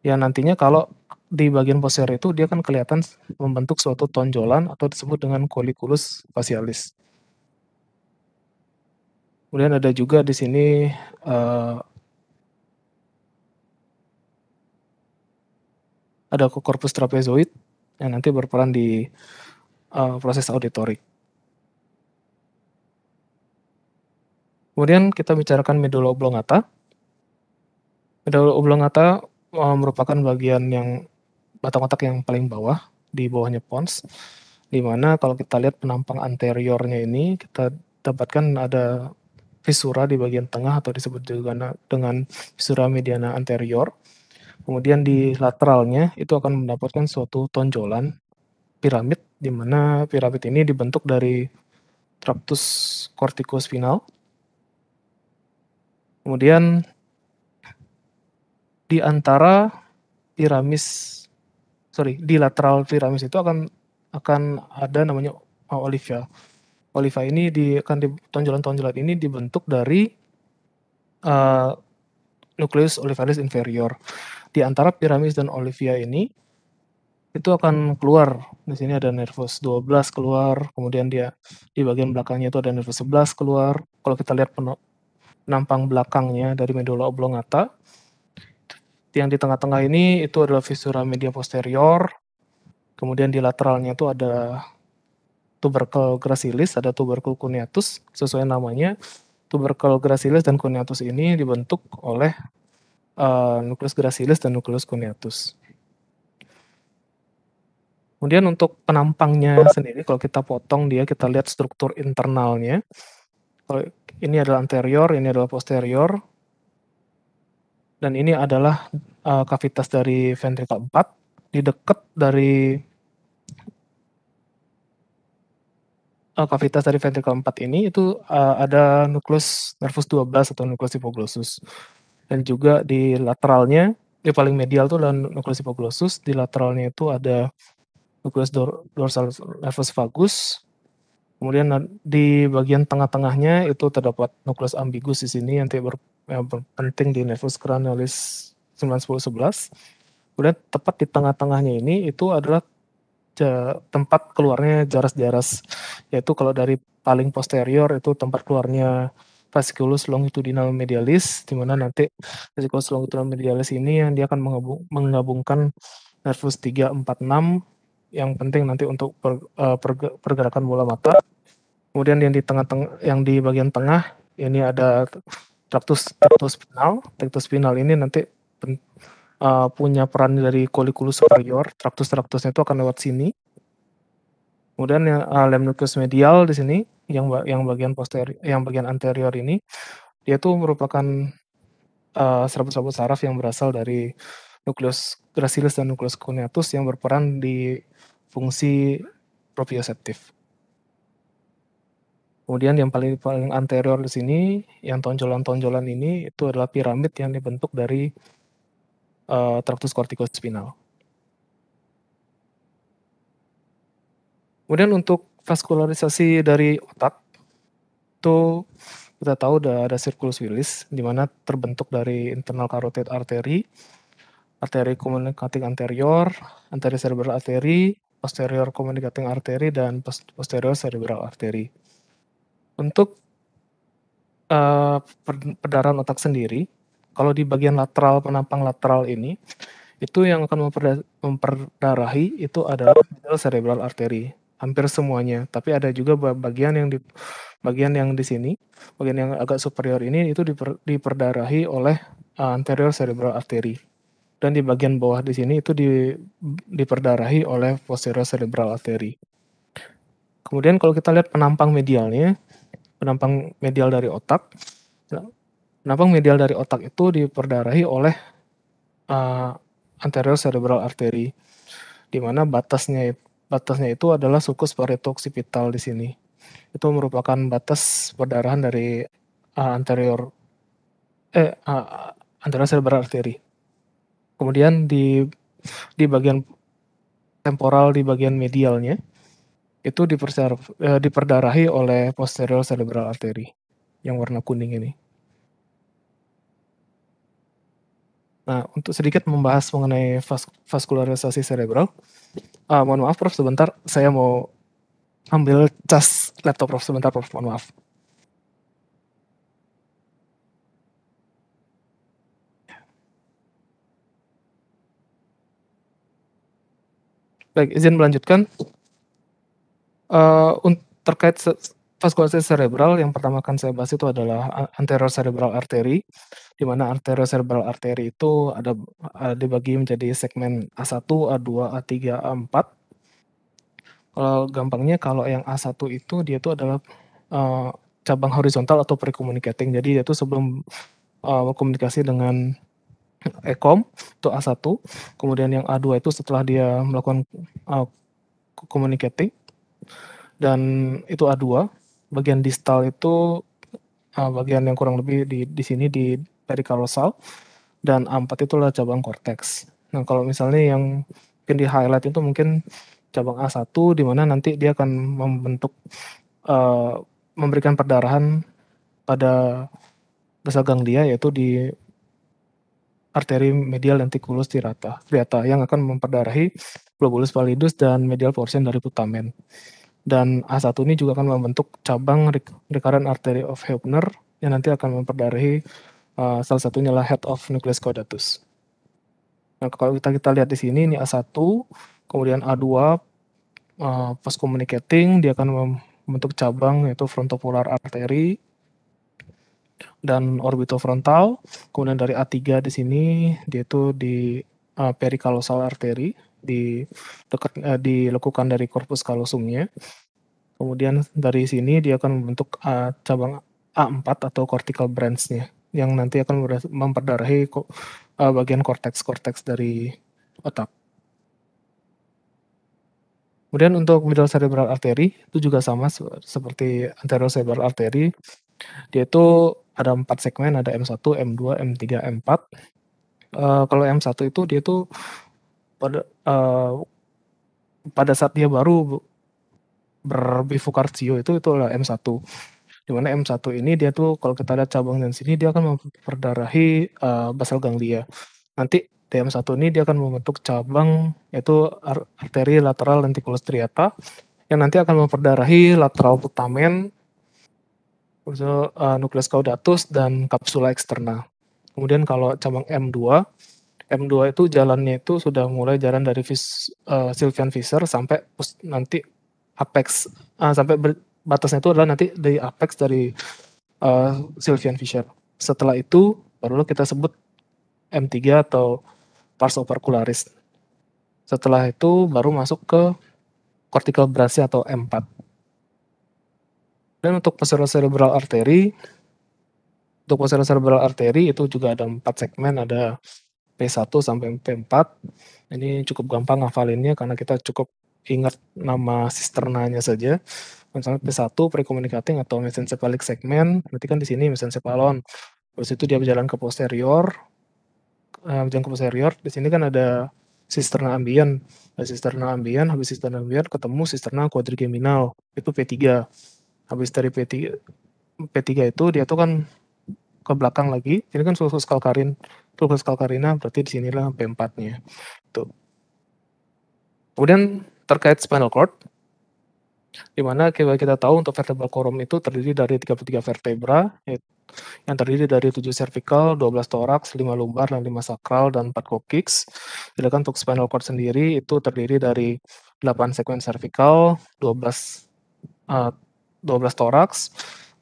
Speaker 1: Yang nantinya kalau di bagian posterior itu dia akan kelihatan membentuk suatu tonjolan atau disebut dengan colliculus facialis. Kemudian ada juga di sini, ada corpus trapezoid yang nanti berperan di, proses auditorik. Kemudian kita bicarakan medulla oblongata. Medulla oblongata, merupakan bagian yang batang otak yang paling bawah, di bawahnya pons, di mana kalau kita lihat penampang anteriornya ini, kita dapatkan ada visura di bagian tengah atau disebut juga dengan visura mediana anterior. Kemudian di lateralnya itu akan mendapatkan suatu tonjolan piramid, di mana piramid ini dibentuk dari tractus corticospinal. Kemudian di antara di lateral piramis itu akan ada namanya oliva. Oliva ini tonjolan-tonjolan ini dibentuk dari, nucleus olivaris inferior. Di antara piramis dan olivia ini, itu akan keluar, di sini ada nervus 12 keluar, kemudian dia di bagian belakangnya itu ada nervus 11 keluar. Kalau kita lihat penampang belakangnya dari medulla oblongata, yang di tengah-tengah ini itu adalah visura media posterior, kemudian di lateralnya itu ada tubercle gracilis, ada tubercle cuneatus, sesuai namanya, tubercle gracilis dan cuneatus ini dibentuk oleh, nucleus gracilis dan nucleus cuneatus. Kemudian untuk penampangnya sendiri kalau kita potong dia, kita lihat struktur internalnya. Kalau ini adalah anterior, ini adalah posterior. Dan ini adalah, kavitas dari ventricle 4. Di dekat dari kavitas dari ventricle 4 ini itu, ada nucleus nervus 12 atau nucleus hypoglossus. Dan juga di lateralnya, di paling medial itu adalah nucleus hypoglossus, di lateralnya itu ada nucleus dorsal nervus vagus, Kemudian di bagian tengah-tengahnya itu terdapat nukleus ambigus di sini yang penting di nervus cranialis 9, 10, 11. Kemudian tepat di tengah-tengahnya ini itu adalah tempat keluarnya jaras-jaras, yaitu kalau dari paling posterior itu tempat keluarnya fasciculus longitudinal medialis, di mana nanti fasciculus longitudinal medialis ini yang dia akan menggabungkan nervus 3, 4, 6 yang penting nanti untuk pergerakan bola mata. Kemudian yang di tengah-tengah, yang di bagian tengah ini ada tractus spinal. Tractus spinal ini nanti punya peran dari colliculus superior. Traktus-traktusnya itu akan lewat sini. Kemudian lemnicus medial di sini yang bagian posterior, yang bagian anterior ini dia tuh merupakan serabut-serabut saraf yang berasal dari nucleus gracilis dan nucleus cuneatus yang berperan di fungsi proprioceptif. Kemudian yang paling anterior di sini, yang tonjolan-tonjolan ini itu adalah piramid yang dibentuk dari tractus corticospinal. Kemudian untuk vaskularisasi dari otak itu kita tahu ada circulus Willis di mana terbentuk dari internal carotid artery, arteri communicating anterior, anterior cerebral artery, posterior communicating artery, dan posterior cerebral artery. Untuk perdarahan otak sendiri, kalau di bagian lateral, penampang lateral ini, itu yang akan memperdarahi itu adalah middle cerebral artery, hampir semuanya. Tapi ada juga bagian yang di sini, bagian yang agak superior ini itu diperdarahi oleh anterior cerebral artery. Dan di bagian bawah di sini itu diperdarahi oleh posterior cerebral artery. Kemudian kalau kita lihat penampang medialnya, penampang medial dari otak, penampang medial dari otak itu diperdarahi oleh anterior cerebral artery, di mana batasnya itu adalah sulcus parieto-occipital di sini. Itu merupakan batas perdarahan dari anterior cerebral artery. Kemudian di bagian temporal, di bagian medialnya itu diperdarahi oleh posterior cerebral artery yang warna kuning ini. Nah, untuk sedikit membahas mengenai vaskularisasi cerebral, mohon maaf Prof, sebentar, saya mau ambil cas laptop Prof, sebentar Prof, mohon maaf. Baik, izin melanjutkan. Terkait vaskularisasi cerebral, yang pertama akan saya bahas itu adalah anterior cerebral artery, di mana anterior cerebral artery itu ada dibagi menjadi segmen A1, A2, A3, A4. Kalau gampangnya, kalau yang A1 itu dia itu adalah cabang horizontal atau pre-communicating. Jadi dia itu sebelum berkomunikasi dengan ECOM itu A1. Kemudian yang A2 itu setelah dia melakukan communicating, dan itu A2. Bagian distal itu bagian yang kurang lebih di sini di perikalosal, dan A4 itulah cabang korteks. Nah, kalau misalnya yang mungkin di highlight itu mungkin cabang A1, di mana nanti dia akan memberikan perdarahan pada dasar ganglia, yaitu di arteri medial lenticulus striata yang akan memperdarahi globulus pallidus dan medial portion dari putamen. Dan A1 ini juga akan membentuk cabang recurrent artery of Heubner yang nanti akan memperdarahi salah satunya adalah head of nucleus caudatus. Nah, kalau kita lihat di sini, ini A1, kemudian A2 post communicating, dia akan membentuk cabang yaitu frontopolar artery dan orbitofrontal. Kemudian dari A3 di sini dia itu di perikalosal artery, dilekukan dari corpus callosumnya. Kemudian dari sini dia akan membentuk cabang A4 atau cortical branch-nya yang nanti akan memperdarahi bagian korteks dari otak. Kemudian untuk middle cerebral artery itu juga sama seperti anterior cerebral artery. Dia itu ada 4 segmen, ada M1, M2, M3, M4. Kalau M1 itu dia itu pada saat dia baru berbifurcatio itu adalah M1. Di mana M1 ini dia tuh kalau kita lihat cabang dan sini dia akan memperdarahi basal ganglia. Nanti di M1 ini dia akan membentuk cabang yaitu arteri lateral lenticulus striata yang nanti akan memperdarahi lateral putamen, nucleus caudatus dan capsula externa. Kemudian kalau cabang M2 itu jalannya itu sudah mulai jalan dari Sylvian Fisher sampai nanti apex, sampai batasnya itu adalah nanti di apex dari Sylvian Fisher. Setelah itu barulah kita sebut M3 atau pars opercularis. Setelah itu baru masuk ke cortical brachia atau M4. Dan untuk posterior cerebral artery itu juga ada 4 segmen, ada P1 sampai P4. Ini cukup gampang ngafalinnya karena kita cukup ingat nama sisternanya saja. Misalnya P1 precommunicating atau mesencephalic segment, nanti kan di sini mesencephalon. Terus itu dia berjalan ke posterior, di sini kan ada sisterna ambien. Habis sisterna ambien ketemu sisterna quadrigeminal, itu P3. Habis dari P3 itu dia tuh kan ke belakang lagi, ini kan sulcus calcarina, berarti di sinilah P4-nya. Tuh. Kemudian terkait spinal cord, di mana kita tahu untuk vertebral column itu terdiri dari 33 vertebra, yang terdiri dari 7 cervical, 12 thorax, 5 lumbar, dan 5 sacral, dan 4 coccyx. Sedangkan untuk spinal cord sendiri itu terdiri dari 8 segmen cervical, 12 thorax,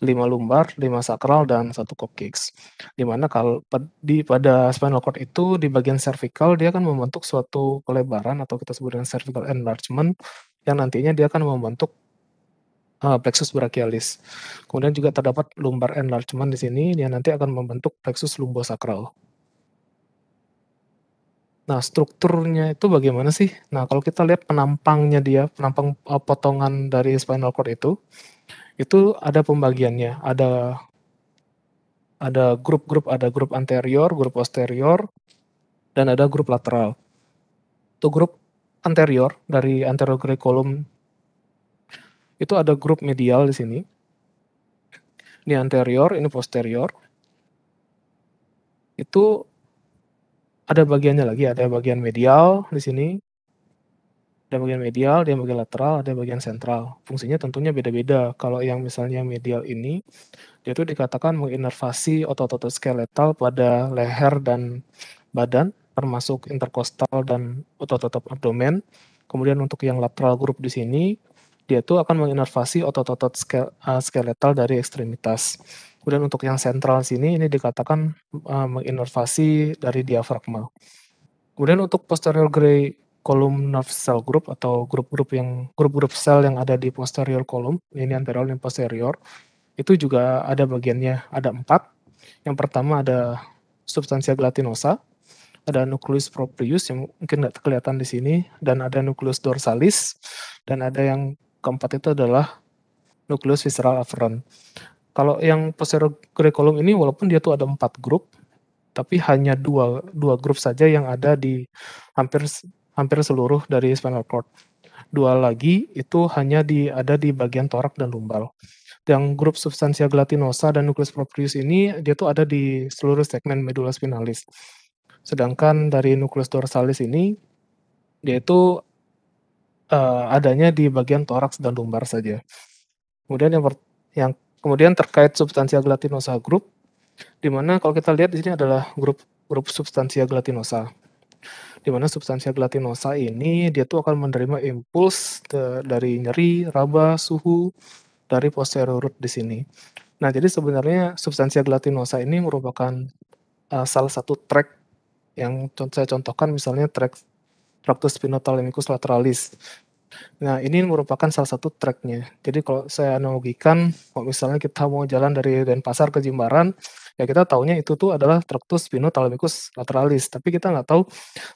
Speaker 1: 5 lumbar, 5 sacral, dan 1 coccyx. Dimana kalau pada spinal cord itu di bagian cervical dia akan membentuk suatu pelebaran atau kita sebut dengan cervical enlargement yang nantinya dia akan membentuk plexus brachialis. Kemudian juga terdapat lumbar enlargement di sini yang nanti akan membentuk plexus lumbosacral. Nah, strukturnya itu bagaimana sih? Nah, kalau kita lihat penampang potongan dari spinal cord itu ada pembagiannya. Ada grup anterior, grup posterior, dan ada grup lateral. Untuk grup anterior dari anterior great column itu ada grup medial di sini. Ini anterior, ini posterior. Itu ada bagiannya lagi, ada bagian medial di sini. Ada bagian medial, ada bagian lateral, ada bagian sentral. Fungsinya tentunya beda-beda. Kalau yang misalnya medial ini, dia itu dikatakan menginervasi otot-otot skeletal pada leher dan badan, termasuk interkostal dan otot-otot abdomen. Kemudian untuk yang lateral group di sini, dia itu akan menginervasi otot-otot skeletal dari ekstremitas. Kemudian untuk yang sentral sini, ini dikatakan menginervasi dari diafragma. Kemudian untuk posterior gray column nerve cell group atau grup-grup sel yang ada di posterior column, ini anterior dan posterior, itu juga ada bagiannya, ada 4. Yang pertama ada substantia gelatinosa, ada nucleus proprius yang mungkin nggak kelihatan di sini, dan ada nucleus dorsalis, dan ada yang keempat itu adalah nucleus visceral afferent. Kalau yang posterior gray column ini walaupun dia tuh ada 4 grup, tapi hanya dua grup saja yang ada di hampir seluruh dari spinal cord. 2 lagi itu hanya ada di bagian torak dan lumbar. Yang grup substantia gelatinosa dan nucleus proprius ini dia tuh ada di seluruh segmen medulla spinalis. Sedangkan dari nucleus dorsalis ini dia itu adanya di bagian toraks dan lumbar saja. Kemudian yang kemudian terkait substantia gelatinosa group, di mana kalau kita lihat di sini adalah grup substantia gelatinosa. Di mana substansia gelatinosa ini dia tuh akan menerima impuls dari nyeri, raba, suhu dari posterior root di sini. Nah, jadi sebenarnya substansia gelatinosa ini merupakan salah satu tract yang saya contohkan misalnya tractus spinothalamicus lateralis. Nah, ini merupakan salah satu track-nya. Jadi kalau saya analogikan, kalau misalnya kita mau jalan dari Denpasar ke Jimbaran, ya kita taunya itu tuh adalah tractus spinothalamicus lateralis. Tapi kita nggak tahu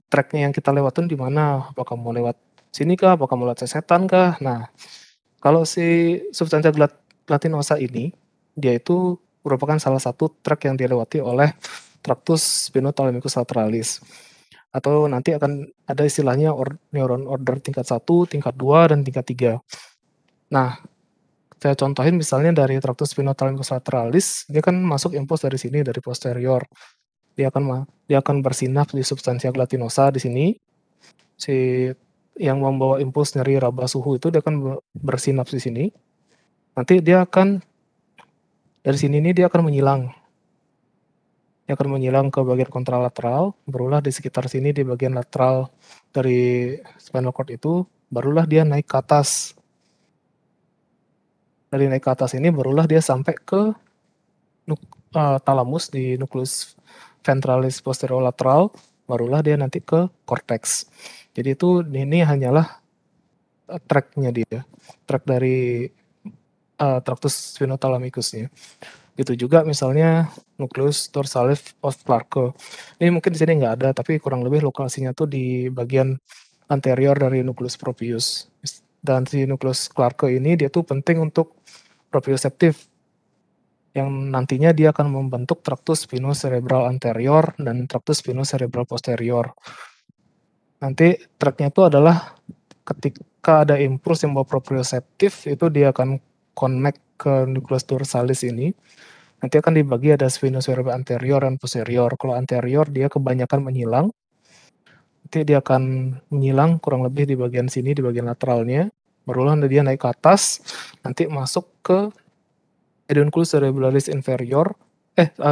Speaker 1: track-nya yang kita lewatin di mana. Apakah mau lewat sini kah? Apakah mau lewat Sesetan kah? Nah, kalau si substansia gelatinosa ini, dia itu merupakan salah satu track yang dilewati oleh tractus spinothalamicus lateralis. Atau nanti akan ada istilahnya neuron order tingkat 1, tingkat 2, dan tingkat 3. Nah, saya contohin misalnya dari tractus spinothalamius lateralis, dia kan masuk impuls dari sini, dari posterior. Dia akan bersinap di substantia gelatinosa di sini. Si yang membawa impuls dari raba suhu itu dia akan bersinap di sini. Nanti dia akan dari sini nih dia akan menyilang. Dia akan menyilang ke bagian kontralateral, barulah di sekitar sini di bagian lateral dari spinal cord itu, barulah dia naik ke atas. Dari naik ke atas ini barulah dia sampai ke talamus di nucleus ventralis posterolateral, barulah dia nanti ke cortex. Jadi itu ini hanyalah track-nya dia, track dari tractus spinothalamicusnya. Gitu juga misalnya nucleus dorsalis of Clarke. Ini mungkin di sini nggak ada, tapi kurang lebih lokasinya tuh di bagian anterior dari nucleus proprius. Dan si nucleus Clarke ini dia tuh penting untuk proprioceptif, yang nantinya dia akan membentuk tractus spinocerebral anterior dan tractus spinocerebral posterior. Nanti tracknya itu adalah ketika ada impuls yang bawa proprioceptif, itu dia akan connect ke nucleus dorsalis ini. Nanti akan dibagi ada spinocerebral anterior dan posterior. Kalau anterior dia kebanyakan menyilang, nanti dia akan menyilang kurang lebih di bagian sini, di bagian lateralnya. Barulah dia naik ke atas, nanti masuk ke pedunculus cerebralis inferior,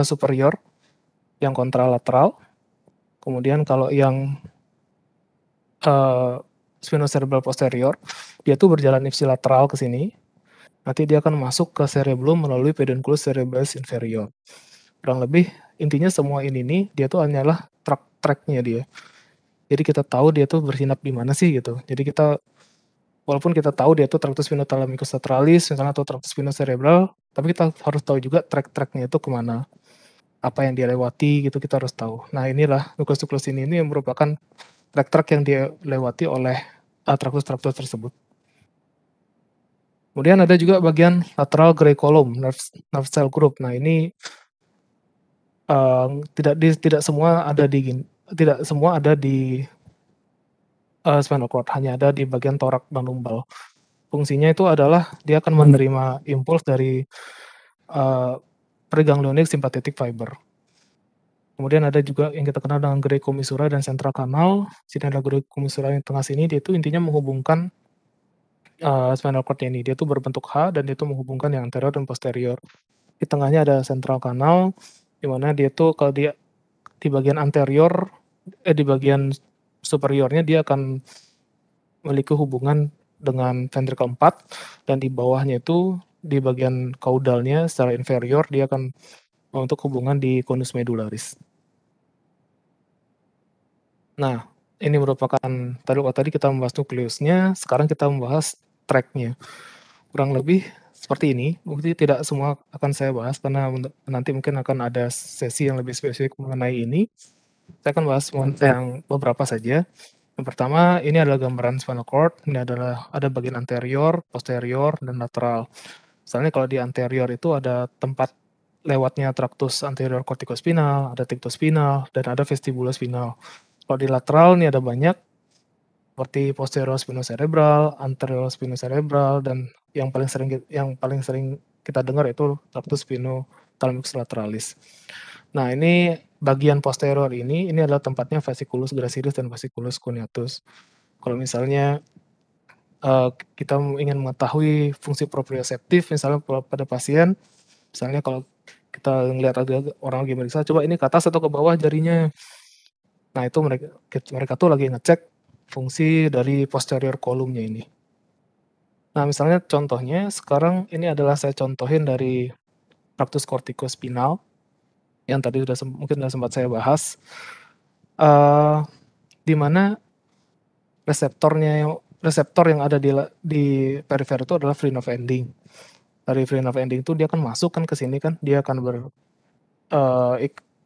Speaker 1: superior, yang kontralateral. Kemudian kalau yang spinocerebral posterior, dia tuh berjalan ipsilateral ke sini. Nanti dia akan masuk ke cerebellum melalui pedunculus cerebralis inferior. Kurang lebih intinya semua ini nih dia tuh hanyalah track-tracknya dia. Jadi kita tahu dia tuh bersinap di mana sih gitu. Jadi kita walaupun kita tahu dia tuh tractus spinothalamicus lateralis misalnya atau tractus spinocerebral, tapi kita harus tahu juga track-tracknya itu kemana, apa yang dia lewati gitu kita harus tahu. Nah inilah nucleus-nucleus ini yang merupakan track-track yang dia lewati oleh tractus-tractus tersebut. Kemudian ada juga bagian lateral gray column, nerve cell group. Nah ini tidak semua ada di spinal cord, hanya ada di bagian torak dan lumbal. Fungsinya itu adalah dia akan menerima impuls dari preganglionik sympathetic fiber. Kemudian ada juga yang kita kenal dengan gray commissura dan central canal. Sini ada gray commissura yang tengah sini, dia itu intinya menghubungkan spinal cord ini. Dia itu berbentuk H dan dia itu menghubungkan yang anterior dan posterior. Di tengahnya ada central canal, di mana dia itu kalau dia di bagian anterior, di bagian superiornya dia akan memiliki hubungan dengan ventricle 4, dan di bawahnya itu di bagian caudalnya secara inferior dia akan membentuk hubungan di conus medullaris. Nah, ini merupakan tadi kita membahas nukleusnya, sekarang kita membahas track-nya. Kurang lebih seperti ini, mungkin tidak semua akan saya bahas karena nanti mungkin akan ada sesi yang lebih spesifik mengenai ini. Saya akan bahas yang beberapa saja. Yang pertama, ini adalah gambaran spinal cord. Ini adalah ada bagian anterior, posterior, dan lateral. Misalnya kalau di anterior itu ada tempat lewatnya tractus anterior corticospinal, ada tictospinal, dan ada vestibulospinal. Kalau di lateral ini ada banyak, seperti posterior spinocerebral, anterior spinocerebral, dan yang paling sering kita dengar itu tractus spinothalamius lateralis. Nah, ini bagian posterior ini adalah tempatnya fasciculus gracilis dan fasciculus cuneatus. Kalau misalnya kita ingin mengetahui fungsi proprioceptif, misalnya pada pasien, misalnya kalau kita ngelihat ada orang lagi meriksa, coba ini ke atas atau ke bawah jarinya. Nah, itu mereka tuh lagi ngecek fungsi dari posterior column-nya ini. Nah, misalnya contohnya sekarang ini adalah saya contohin dari tractus corticospinal yang tadi mungkin sudah sempat saya bahas, di mana reseptor yang ada di perifer itu adalah free nerve ending. Dari free nerve ending itu dia akan masuk kan ke sini kan, dia akan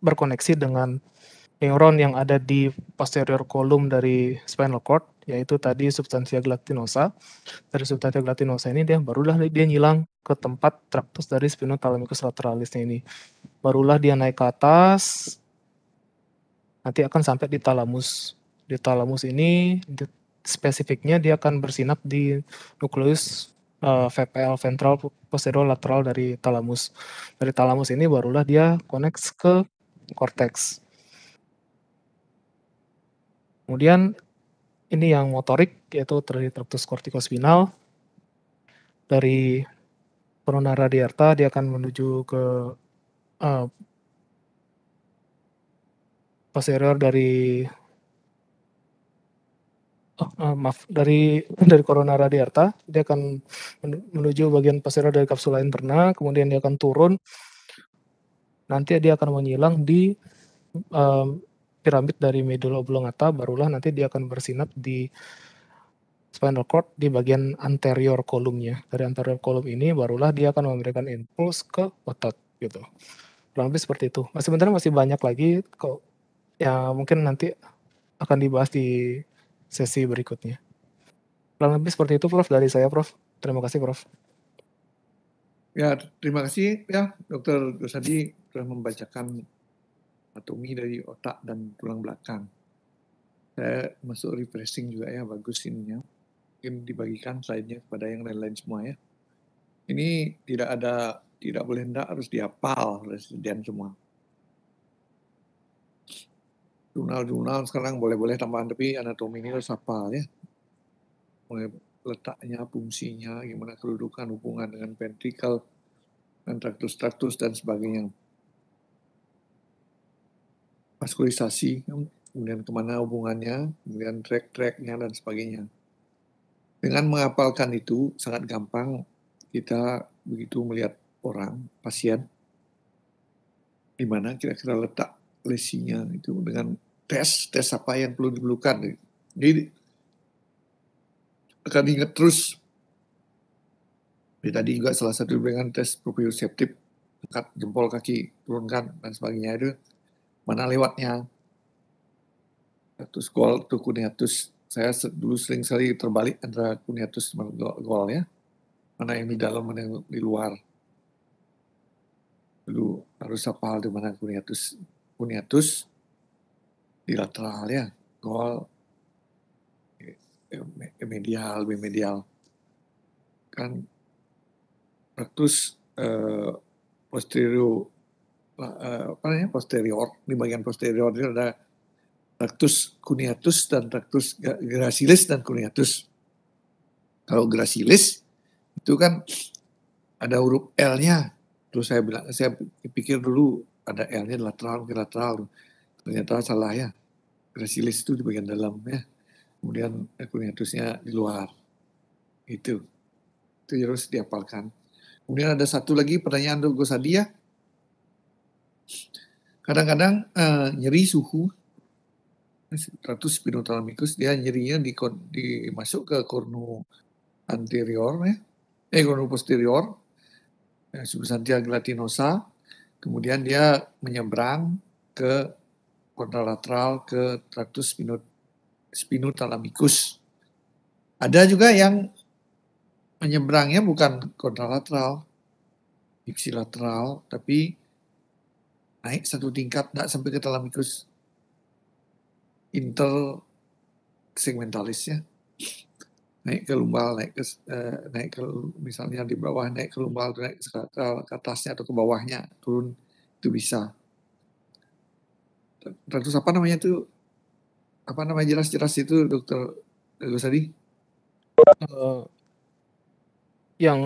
Speaker 1: berkoneksi dengan neuron yang ada di posterior column dari spinal cord, yaitu tadi substantia gelatinosa. Dari substantia gelatinosa ini barulah dia nyilang ke tempat tractus dari spinothalamicus lateralisnya ini. Barulah dia naik ke atas, nanti akan sampai di talamus. Di talamus ini spesifiknya dia akan bersinap di nucleus VPL, ventral posterior lateral dari thalamus. Dari thalamus ini barulah dia connect ke cortex. Kemudian ini yang motorik, yaitu dari traktus corticospinal. Dari corona radiata dia akan menuju ke posterior dari dari corona radiata, dia akan menuju bagian posterior dari kapsula interna, kemudian dia akan turun, nanti dia akan menyilang di piramid dari medulla oblongata, barulah nanti dia akan bersinap di spinal cord di bagian anterior column-nya. Dari anterior column ini barulah dia akan memberikan impuls ke otot gitu. Kurang lebih seperti itu. Sebenarnya masih banyak lagi kok ya mungkin nanti akan dibahas di sesi berikutnya. Kurang lebih seperti itu Prof dari saya Prof. Terima kasih Prof.
Speaker 2: Ya, terima kasih ya Dr. Gosadi telah membacakan anatomi dari otak dan tulang belakang. Saya masuk refreshing juga ya, bagus ininya. Mungkin dibagikan slide-nya kepada yang lain-lain semua ya. Ini tidak boleh hendak harus dihafal residen semua. Jurnal-jurnal sekarang boleh-boleh tambahan, tapi anatomi ini harus hafal ya. Mulai letaknya, fungsinya, gimana kedudukan hubungan dengan ventrikel, dan traktus-traktus dan sebagainya. Vaskulisasi, kemudian kemana hubungannya, kemudian track-tracknya dan sebagainya. Dengan menghafalkan itu sangat gampang kita begitu melihat orang, pasien, di mana kira-kira letak lesinya itu dengan tes apa yang perlu diperlukan. Jadi akan ingat terus. Tadi juga salah satu dengan tes proprioceptif, angkat jempol kaki, turunkan dan sebagainya itu mana lewatnya. Terus gol, tuh cuneatus. Saya dulu sering sekali terbalik antara cuneatus sama gol ya. Mana yang di dalam, mana yang di luar. Dulu harus hafal di mana cuneatus. Cuneatus di lateral ya, gol medial, bimedial. Kan traktus posterior, posterior, di bagian posterior itu ada traktus cuneatus dan traktus gracilis dan cuneatus. Kalau gracilis itu kan ada huruf L-nya. Terus saya pikir dulu ada L-nya lateral, lateral. Ternyata salah ya. Gracilis itu di bagian dalam ya. Kemudian cuneatusnya di luar. Itu harus dihafalkan. Kemudian ada satu lagi pertanyaan untuk Gosadi ya. Kadang-kadang nyeri suhu, traktus spinothalamikus, dia nyerinya masuk ke cornu anterior ya, cornu posterior, substantia gelatinosa, kemudian dia menyeberang ke kontralateral ke traktus spinothalamikus. Ada juga yang menyeberangnya bukan kontralateral, ipsilateral, tapi naik satu tingkat, tidak sampai ke thalamikus intersegmentalis ya. Naik ke lumbal, naik ke misalnya di bawah, naik ke lumbal, naik ke atasnya atau ke bawahnya, turun, itu bisa. Traktus apa namanya itu? Apa namanya jelas-jelas itu Dokter Gosadi?
Speaker 1: Yang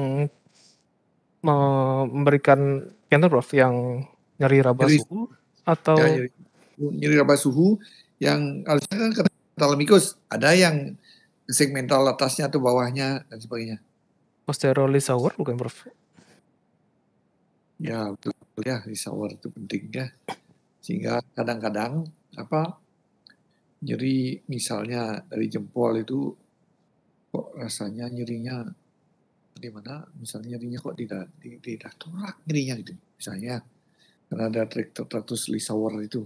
Speaker 1: memberikan Prof yang nyeri raba suhu atau
Speaker 2: nyeri raba suhu yang harusnya kan thalamikus, ada yang segmental atasnya atau bawahnya dan sebagainya.
Speaker 1: Posterior Lissauer bukan Prof?
Speaker 2: Ya betul ya, Lissauer itu penting ya. Sehingga kadang-kadang nyeri misalnya dari jempol itu kok rasanya nyerinya di mana, misalnya nyerinya kok di torak nyerinya gitu misalnya, karena ada traktus Lissauer itu.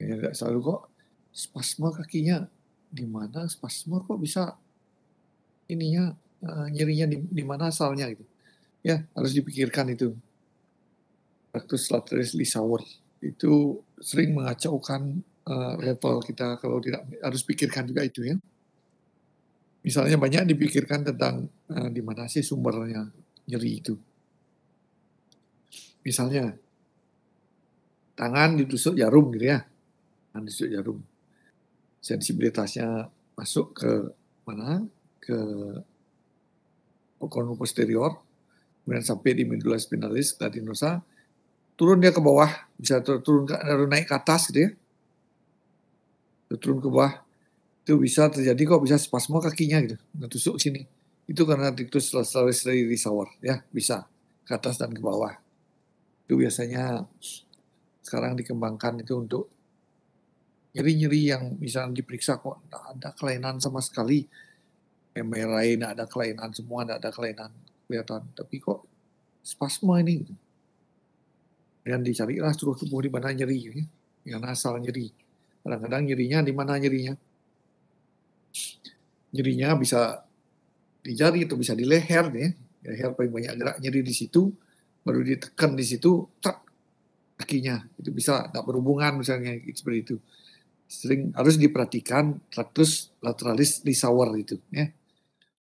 Speaker 2: Ya nggak selalu kok spasme kakinya, di mana spasme kok bisa ininya nyerinya di mana asalnya gitu. Ya harus dipikirkan itu. Traktus lateralis Lissauer itu sering mengacaukan level kita, kalau tidak harus pikirkan juga itu ya. Misalnya banyak dipikirkan tentang di mana sih sumbernya nyeri itu. Misalnya tangan ditusuk jarum gitu ya, tangan ditusuk jarum, sensibilitasnya masuk ke mana? Ke column posterior, kemudian sampai di medulla spinalis, glandinosa, turun dia ke bawah, bisa turun naik ke atas gitu ya, turun ke bawah, itu bisa terjadi kok, bisa spasmo kakinya gitu, ngetusuk sini. Itu karena rictus lateralis risauer ya, bisa ke atas dan ke bawah. Itu biasanya sekarang dikembangkan itu untuk nyeri-nyeri yang misalnya diperiksa kok tidak ada kelainan sama sekali, MRI tidak ada kelainan semua, tidak ada kelainan kelihatan, tapi kok spasma ini gitu. Dan dicarilah seluruh tubuh di mana nyeri, ya. Yang asal nyeri. Kadang-kadang nyerinya di mana nyerinya? Nyerinya bisa di jari atau bisa di leher, ya. Leher paling banyak gerak nyeri di situ, baru ditekan di situ, tak kakinya. Itu bisa tak berhubungan misalnya seperti itu. Sering harus diperhatikan rectus lateralis risauer itu, ya.